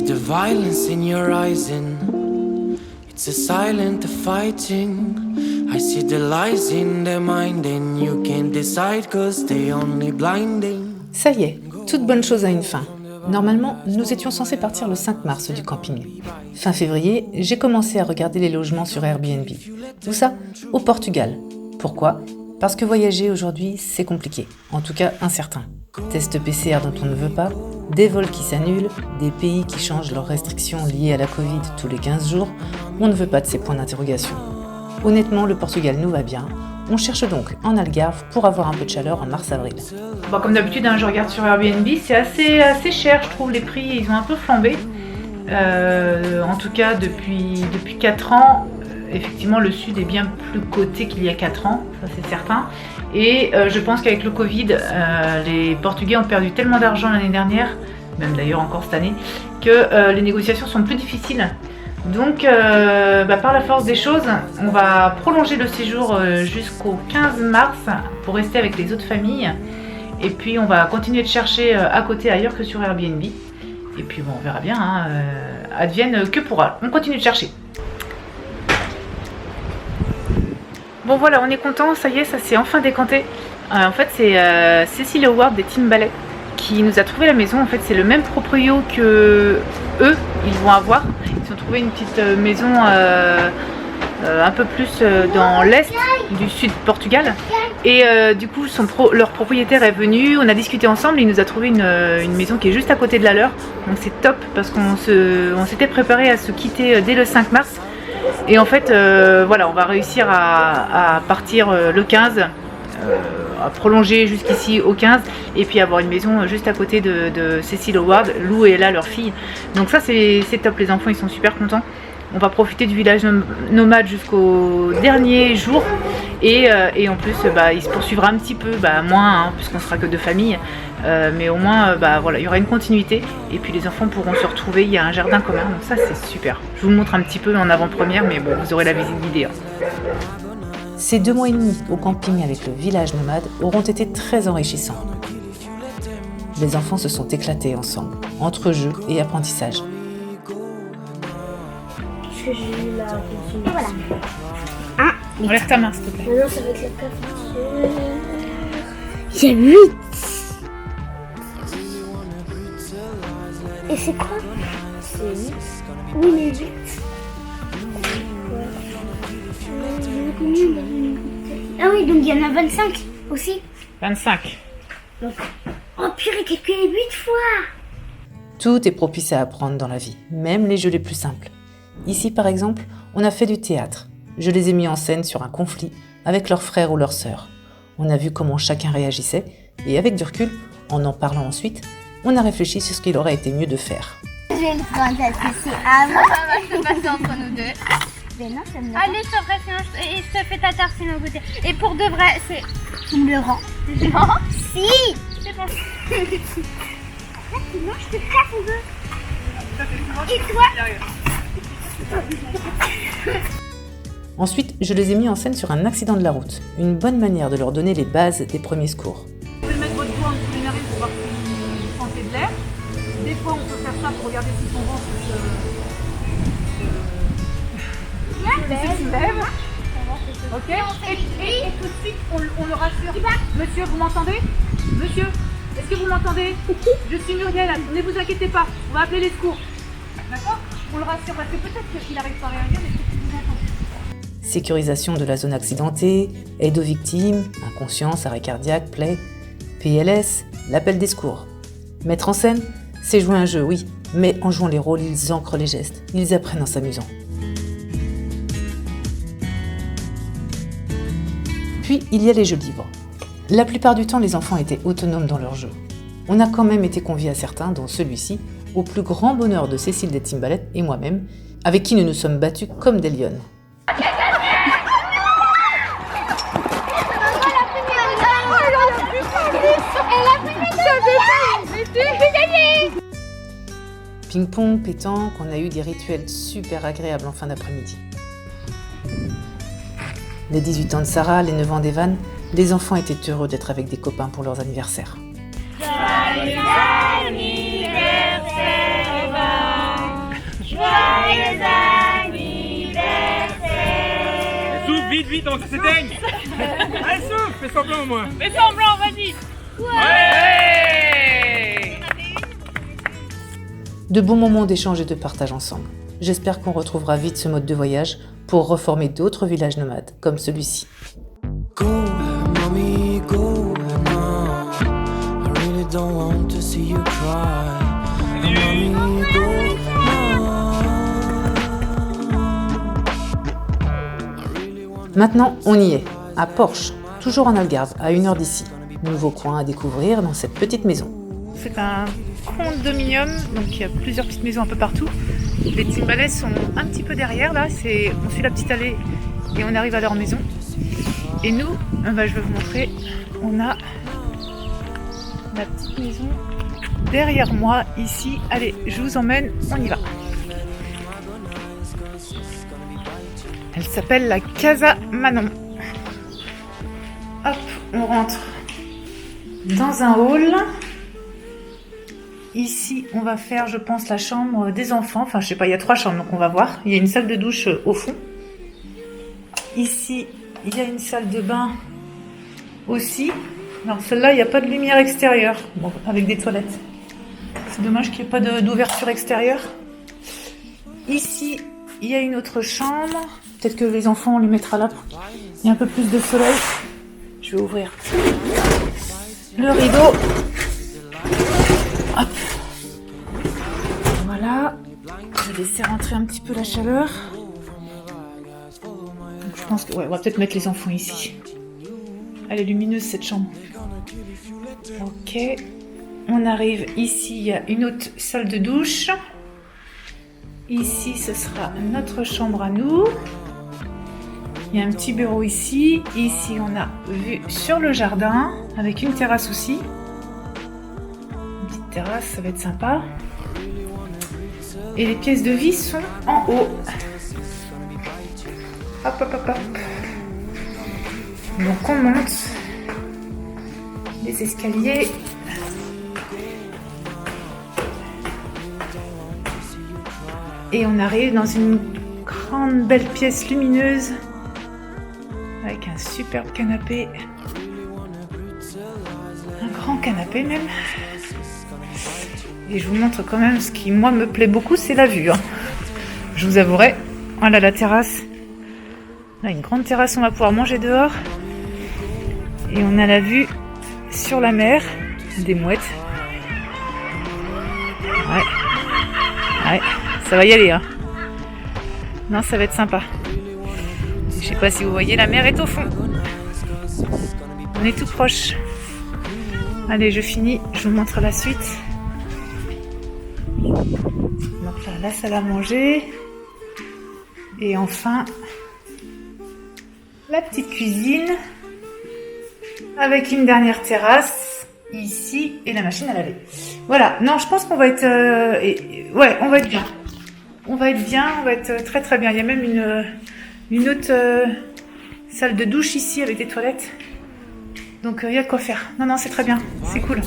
the violence in your eyes and it's a silent fighting. I see the lies in their mind and you can't decide cause they only blinding. Ça y est, toute bonne chose a une fin. Normalement, nous étions censés partir le 5 mars du camping. Fin février, j'ai commencé à regarder les logements sur Airbnb. Tout ça, au Portugal. Pourquoi ? Parce que voyager aujourd'hui, c'est compliqué. En tout cas, incertain. Tests PCR dont on ne veut pas, des vols qui s'annulent, des pays qui changent leurs restrictions liées à la Covid tous les 15 jours. On ne veut pas de ces points d'interrogation. Honnêtement, le Portugal nous va bien. On cherche donc en Algarve pour avoir un peu de chaleur en mars-avril. Bon, comme d'habitude, je regarde sur Airbnb, c'est assez cher, je trouve, les prix, ils ont un peu flambé. En tout cas, depuis 4 ans, effectivement, le sud est bien plus coté qu'il y a 4 ans, ça c'est certain. Et je pense qu'avec le Covid, les Portugais ont perdu tellement d'argent l'année dernière, même d'ailleurs encore cette année, que les négociations sont plus difficiles. Donc, par la force des choses, on va prolonger le séjour jusqu'au 15 mars pour rester avec les autres familles. Et puis, on va continuer de chercher à côté ailleurs que sur Airbnb. Et puis, bon, on verra bien, advienne que pourra. On continue de chercher. Bon, voilà, on est content, ça y est, ça s'est enfin décanté. En fait, c'est Cécile Howard des Team Ballet qui nous a trouvé la maison. En fait, c'est le même proprio que eux, ils vont avoir. Ils ont trouvé une petite maison un peu plus dans l'est du sud Portugal. Et du coup, leur propriétaire est venu, on a discuté ensemble, il nous a trouvé une maison qui est juste à côté de la leur. Donc c'est top parce qu'on s'était préparé à se quitter dès le 5 mars. Et en fait, voilà, on va réussir à partir le 15. À prolonger jusqu'ici au 15 et puis avoir une maison juste à côté de Cécile Howard. Lou est là, leur fille. Donc ça c'est top, les enfants ils sont super contents. On va profiter du village nomade jusqu'au dernier jour et en plus il se poursuivra un petit peu, moins puisqu'on sera que 2 familles, mais au moins voilà, il y aura une continuité et puis les enfants pourront se retrouver, il y a un jardin commun, donc ça c'est super. Je vous le montre un petit peu en avant-première, mais bon, vous aurez la visite guidée. Ces 2 mois et demi au camping avec le village nomade auront été très enrichissants. Les enfants se sont éclatés ensemble, entre jeux et apprentissage. Parce que j'ai eu la console. Voilà. Enlève ta main s'il te plaît. Maintenant ça va être la cafetière. Il y a 8. Et c'est quoi? C'est 8. Oui, mais 8. Ah oui, donc il y en a 25 aussi. 25. Donc, oh purée, calculé 8 fois. Tout est propice à apprendre dans la vie, même les jeux les plus simples. Ici, par exemple, on a fait du théâtre. Je les ai mis en scène sur un conflit avec leurs frères ou leurs sœurs. On a vu comment chacun réagissait et avec du recul, en parlant ensuite, on a réfléchi sur ce qu'il aurait été mieux de faire. Je vais le prendre parce que c'est à moi. Ça va se passer entre nous deux. Mais non, ça me Allez, je te ferai sinon je te fais ta tartine au côté. Et pour de vrai, c'est... Tu me le rends. Non, Si. c'est bon. Sinon, je te casse un peu. Et toi? Ensuite, je les ai mis en scène sur un accident de la route, une bonne manière de leur donner les bases des premiers secours. Vous pouvez mettre votre doigt en dessous des narines pour voir si vous sentez de l'air. Des fois, on peut faire ça pour regarder si son ventre se lève. Ok. Et tout de suite, on le rassure. Monsieur, vous m'entendez? Monsieur, est-ce que vous m'entendez? Je suis Muriel, ne vous inquiétez pas, on va appeler les secours. D'accord? On le rassure parce que peut-être qu'il n'arrive pas à réagir, mais c'est ce que vous entendez. Sécurisation de la zone accidentée, aide aux victimes, inconscience, arrêt cardiaque, plaie, PLS, l'appel des secours. Mettre en scène, c'est jouer un jeu, oui, mais en jouant les rôles, ils ancrent les gestes, ils apprennent en s'amusant. Puis, il y a les jeux libres. La plupart du temps, les enfants étaient autonomes dans leurs jeux. On a quand même été conviés à certains, dont celui-ci, au plus grand bonheur de Cécile des Team Ballet et moi-même, avec qui nous nous sommes battus comme des lionnes. Ping-pong, pétanque, on a eu des rituels super agréables en fin d'après-midi. Les 18 ans de Sarah, les 9 ans d'Evan, les enfants étaient heureux d'être avec des copains pour leurs anniversaires. Joyeux anniversaire, Evan. vite, avant que ça s'éteigne. Allez, souffle, fais semblant au moins. Fais semblant, vas-y. Ouais. De bons moments d'échange et de partage ensemble. J'espère qu'on retrouvera vite ce mode de voyage pour reformer d'autres villages nomades comme celui-ci. Go, mommy, go now. I really don't want to see you cry. Mommy, go now. Maintenant, on y est, à Porche, toujours en Algarve, à 1 heure d'ici. Nouveau coin à découvrir dans cette petite maison. C'est un condominium, donc il y a plusieurs petites maisons un peu partout. Les Timbalais sont un petit peu derrière là, on suit la petite allée et on arrive à leur maison. Et nous, je vais vous montrer, on a la petite maison derrière moi ici. Allez, je vous emmène, on y va. Elle s'appelle la Casa Manon. Hop, on rentre dans un hall. Ici, on va faire, je pense, la chambre des enfants. Enfin, je sais pas, il y a 3 chambres, donc on va voir. Il y a une salle de douche au fond. Ici, il y a une salle de bain aussi. Alors, celle-là, il n'y a pas de lumière extérieure, bon, avec des toilettes. C'est dommage qu'il n'y ait pas d'ouverture extérieure. Ici, il y a une autre chambre. Peut-être que les enfants, on les mettra là. Il y a un peu plus de soleil. Je vais ouvrir le rideau. Hop. Voilà. Je vais laisser rentrer un petit peu la chaleur. Donc, je pense que on va peut-être mettre les enfants ici. Elle est lumineuse cette chambre. Ok. On arrive ici, il y a une autre salle de douche. Ici, ce sera notre chambre à nous. Il y a un petit bureau ici. Ici, on a vue sur le jardin avec une terrasse aussi. Terrasse, ça va être sympa. Et les pièces de vie sont en haut. Hop, hop, hop, hop. Donc on monte les escaliers. Et on arrive dans une grande belle pièce lumineuse avec un superbe canapé. Un grand canapé même. Et je vous montre quand même ce qui, moi, me plaît beaucoup, c'est la vue. Hein. Je vous avouerai. Voilà la terrasse. Là, une grande terrasse, on va pouvoir manger dehors. Et on a la vue sur la mer, des mouettes. Ouais, ça va y aller. Hein. Non, ça va être sympa. Je sais pas si vous voyez, la mer est au fond. On est tout proche. Allez, je finis, je vous montre la suite. Donc là, la salle à manger. Et enfin, la petite cuisine. Avec une dernière terrasse. Ici. Et la machine à laver. Voilà. Non, je pense qu'on va être... ouais, on va être bien. On va être bien. On va être très très bien. Il y a même une autre salle de douche ici avec des toilettes. Donc il y a de quoi faire. Non, c'est très bien. C'est cool.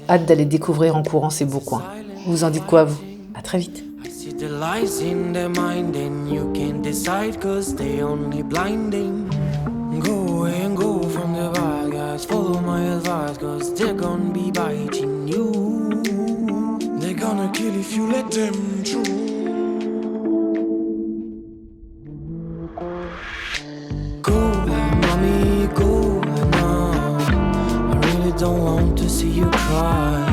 Hâte d'aller découvrir en courant ces beaux coins. Vous en dites quoi, vous? À très vite. I see the lies in their mind and you can't decide cause they only blinding. Go away and go from the bad guys. Follow my advice cause they're gonna be biting you. They're gonna kill if you let them through. Go, mommy, go now. I really don't want to see you cry.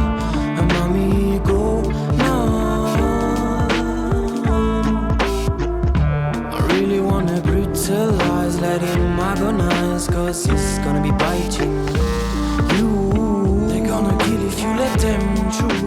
Mommy, go now. I really wanna brutalize, let him agonize, cause he's gonna be biting you. They're gonna kill if you let them through.